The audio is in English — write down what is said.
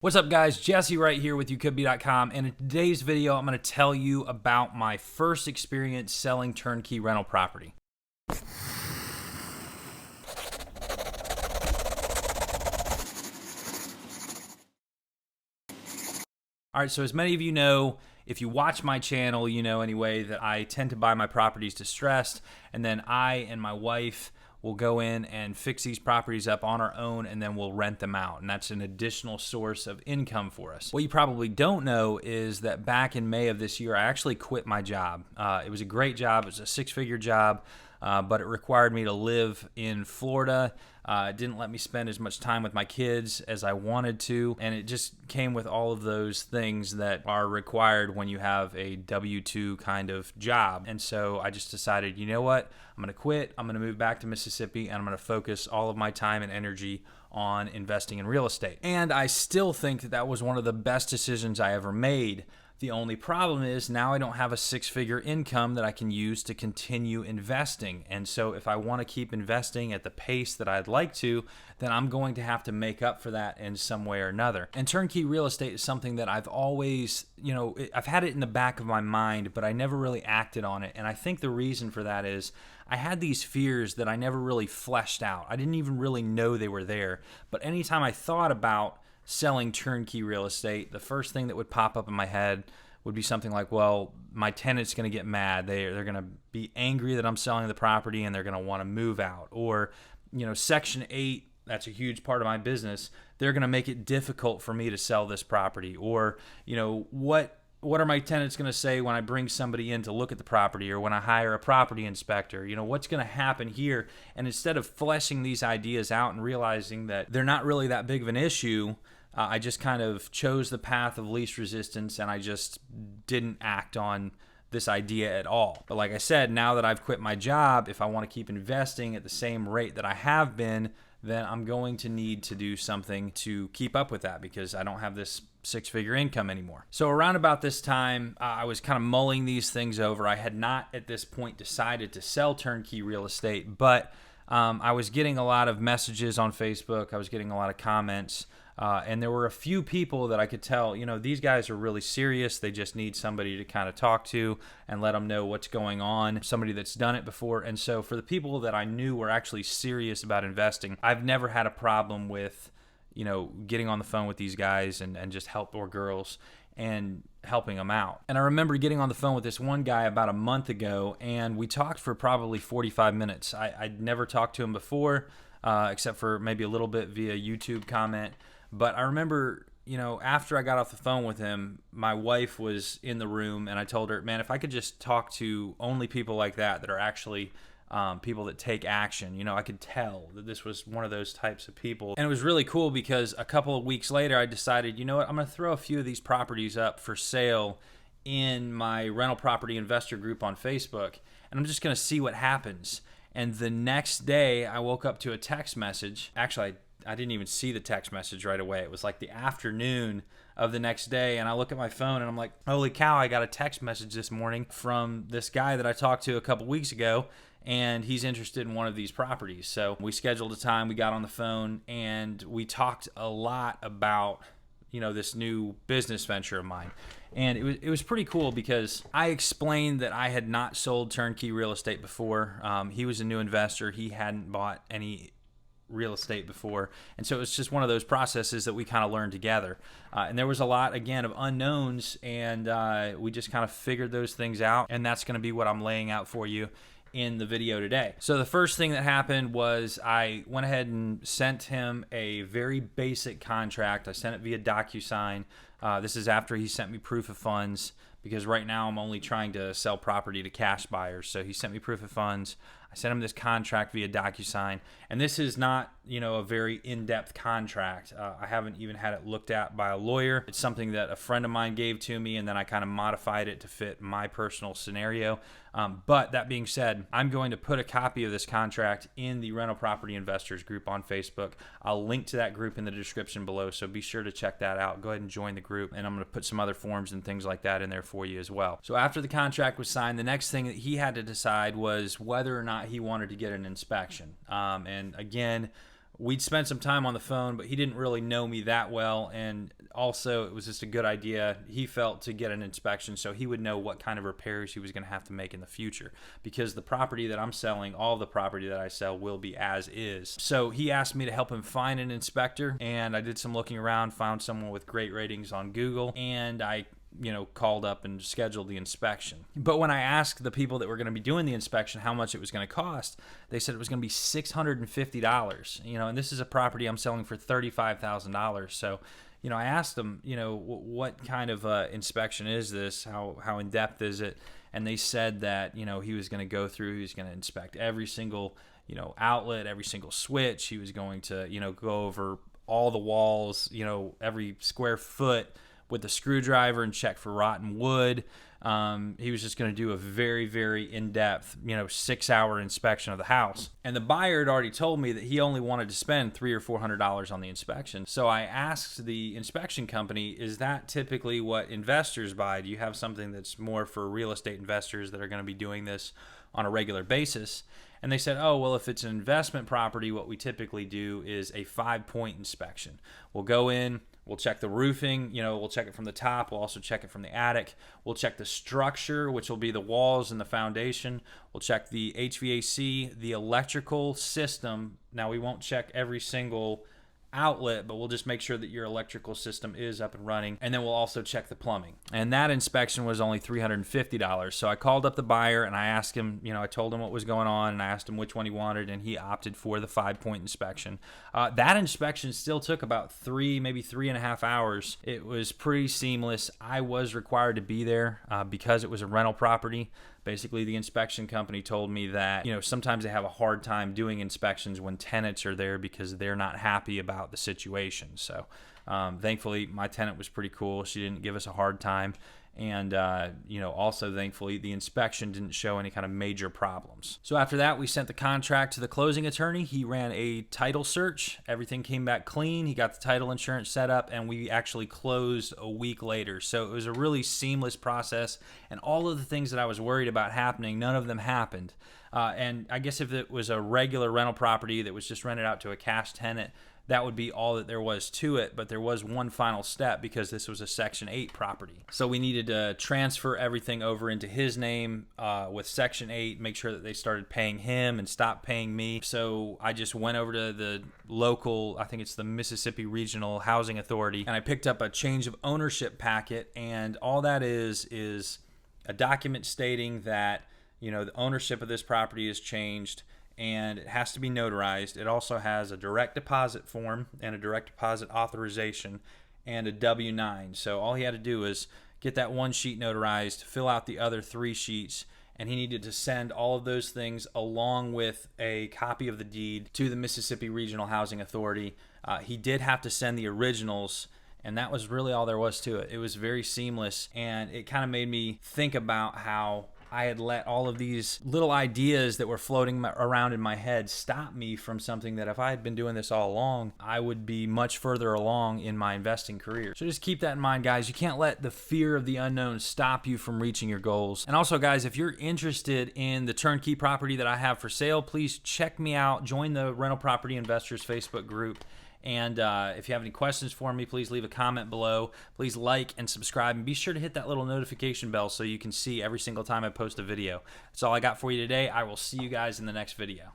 What's up, guys? Jesse Wright here with YouCouldBe.com, and in today's video I'm going to tell you about my first experience selling turnkey rental property. Alright, so as many of you know, if you watch my channel, you know anyway that I tend to buy my properties distressed, and then I and my wife will go in and fix these properties up on our own, and then we'll rent them out, and that's an additional source of income for us. What you probably don't know is that back in May of this year, I actually quit my job. It was a great job. It was a six-figure job, but it required me to live in Florida. It didn't let me spend as much time with my kids as I wanted to, and it just came with all of those things that are required when you have a W-2 kind of job. And so I just decided, you know what? I'm going to quit. I'm going to move back to Mississippi, and I'm going to focus all of my time and energy on investing in real estate. And I still think that that was one of the best decisions I ever made. The only problem is now I don't have a six-figure income that I can use to continue investing. And so if I want to keep investing at the pace that I'd like to, then I'm going to have to make up for that in some way or another. And turnkey real estate is something that I've always, I've had it in the back of my mind, but I never really acted on it. And I think the reason for that is I had these fears that I never really fleshed out. I didn't even really know they were there. But anytime I thought about selling turnkey real estate, the first thing that would pop up in my head would be something like, well, my tenant's going to get mad. They're going to be angry that I'm selling the property, and they're going to want to move out. Or, Section 8, that's a huge part of my business. They're going to make it difficult for me to sell this property. Or, what are my tenants going to say when I bring somebody in to look at the property, or when I hire a property inspector? What's going to happen here? And instead of fleshing these ideas out and realizing that they're not really that big of an issue, I just kind of chose the path of least resistance, and I just didn't act on this idea at all. But like I said, now that I've quit my job, if I want to keep investing at the same rate that I have been, then I'm going to need to do something to keep up with that, because I don't have this six-figure income anymore. So around about this time, I was kind of mulling these things over. I had not at this point decided to sell turnkey real estate, but I was getting a lot of messages on Facebook. I was getting a lot of comments. And there were a few people that I could tell, these guys are really serious. They just need somebody to kind of talk to and let them know what's going on, somebody that's done it before. And so for the people that I knew were actually serious about investing, I've never had a problem with, getting on the phone with these guys and just or girls and helping them out. And I remember getting on the phone with this one guy about a month ago, and we talked for probably 45 minutes. I'd never talked to him before, except for maybe a little bit via YouTube comment. But I remember, after I got off the phone with him, my wife was in the room, and I told her, man, if I could just talk to only people like that are actually people that take action, I could tell that this was one of those types of people. And it was really cool because a couple of weeks later, I decided, you know what, I'm going to throw a few of these properties up for sale in my rental property investor group on Facebook, and I'm just going to see what happens. And the next day, I woke up to a text message. Actually, I didn't even see the text message right away. It was like the afternoon of the next day, and I look at my phone, and I'm like, holy cow, I got a text message this morning from this guy that I talked to a couple weeks ago, and he's interested in one of these properties. So we scheduled a time, we got on the phone, and we talked a lot about, this new business venture of mine. And it was pretty cool because I explained that I had not sold turnkey real estate before. He was a new investor. He hadn't bought any real estate before, and so it's just one of those processes that we kind of learned together, and there was a lot again of unknowns, and we just kind of figured those things out, and that's going to be what I'm laying out for you in the video today. So the first thing that happened was I went ahead and sent him a very basic contract. I sent it via docusign. This is after he sent me proof of funds, because right now I'm only trying to sell property to cash buyers. So he sent me proof of funds. I sent him this contract via DocuSign, and this is not, a very in-depth contract. I haven't even had it looked at by a lawyer. It's something that a friend of mine gave to me, and then I kind of modified it to fit my personal scenario. But that being said, I'm going to put a copy of this contract in the Rental Property Investors group on Facebook. I'll link to that group in the description below, so be sure to check that out. Go ahead and join the group, and I'm going to put some other forms and things like that in there for you as well. So after the contract was signed, the next thing that he had to decide was whether or not he wanted to get an inspection. And again, we'd spent some time on the phone, but he didn't really know me that well. And also, it was just a good idea, he felt, to get an inspection so he would know what kind of repairs he was going to have to make in the future. Because the property that I'm selling, all the property that I sell will be as is. So he asked me to help him find an inspector, and I did some looking around, found someone with great ratings on Google, and I called up and scheduled the inspection. But when I asked the people that were going to be doing the inspection how much it was going to cost, they said it was going to be $650. And this is a property I'm selling for $35,000. So, I asked them, what kind of inspection is this? How in depth is it? And they said that, he was going to go through, he was going to inspect every single, outlet, every single switch. He was going to, go over all the walls, every square foot with the screwdriver and check for rotten wood. He was just going to do a very, very in-depth, 6-hour inspection of the house. And the buyer had already told me that he only wanted to spend $300 or $400 on the inspection. So I asked the inspection company, is that typically what investors buy? Do you have something that's more for real estate investors that are going to be doing this on a regular basis? And they said, oh, well, if it's an investment property, what we typically do is a 5-point inspection. We'll go in, we'll check the roofing, we'll check it from the top. We'll also check it from the attic. We'll check the structure, which will be the walls and the foundation. We'll check the HVAC, the electrical system. Now, we won't check every single outlet, but we'll just make sure that your electrical system is up and running. And then we'll also check the plumbing. And that inspection was only $350. So I called up the buyer and I asked him, I told him what was going on and I asked him which one he wanted, and he opted for the 5-point inspection. That inspection still took about maybe 3.5 hours. It was pretty seamless. I was required to be there because it was a rental property. Basically, the inspection company told me that, sometimes they have a hard time doing inspections when tenants are there because they're not happy about the situation. So, thankfully, my tenant was pretty cool. She didn't give us a hard time. And, also, thankfully, the inspection didn't show any kind of major problems. So after that, we sent the contract to the closing attorney. He ran a title search. Everything came back clean. He got the title insurance set up, and we actually closed a week later. So it was a really seamless process, and all of the things that I was worried about happening, none of them happened. And I guess if it was a regular rental property that was just rented out to a cash tenant, that would be all that there was to it, but there was one final step because this was a Section 8 property. So we needed to transfer everything over into his name with Section 8, make sure that they started paying him and stopped paying me. So I just went over to the local, I think it's the Mississippi Regional Housing Authority, and I picked up a change of ownership packet, and all that is a document stating that, the ownership of this property has changed, and it has to be notarized. It also has a direct deposit form and a direct deposit authorization and a W-9. So all he had to do was get that one sheet notarized, fill out the other 3 sheets, and he needed to send all of those things along with a copy of the deed to the Mississippi Regional Housing Authority. He did have to send the originals, and that was really all there was to it. It was very seamless, and it kind of made me think about how I had let all of these little ideas that were floating around in my head stop me from something that if I had been doing this all along, I would be much further along in my investing career. So just keep that in mind, guys. You can't let the fear of the unknown stop you from reaching your goals. And also, guys, if you're interested in the turnkey property that I have for sale, please check me out. Join the Rental Property Investors Facebook group. And if you have any questions for me, please leave a comment below. Please like and subscribe, and be sure to hit that little notification bell so you can see every single time I post a video. That's all I got for you today. I will see you guys in the next video.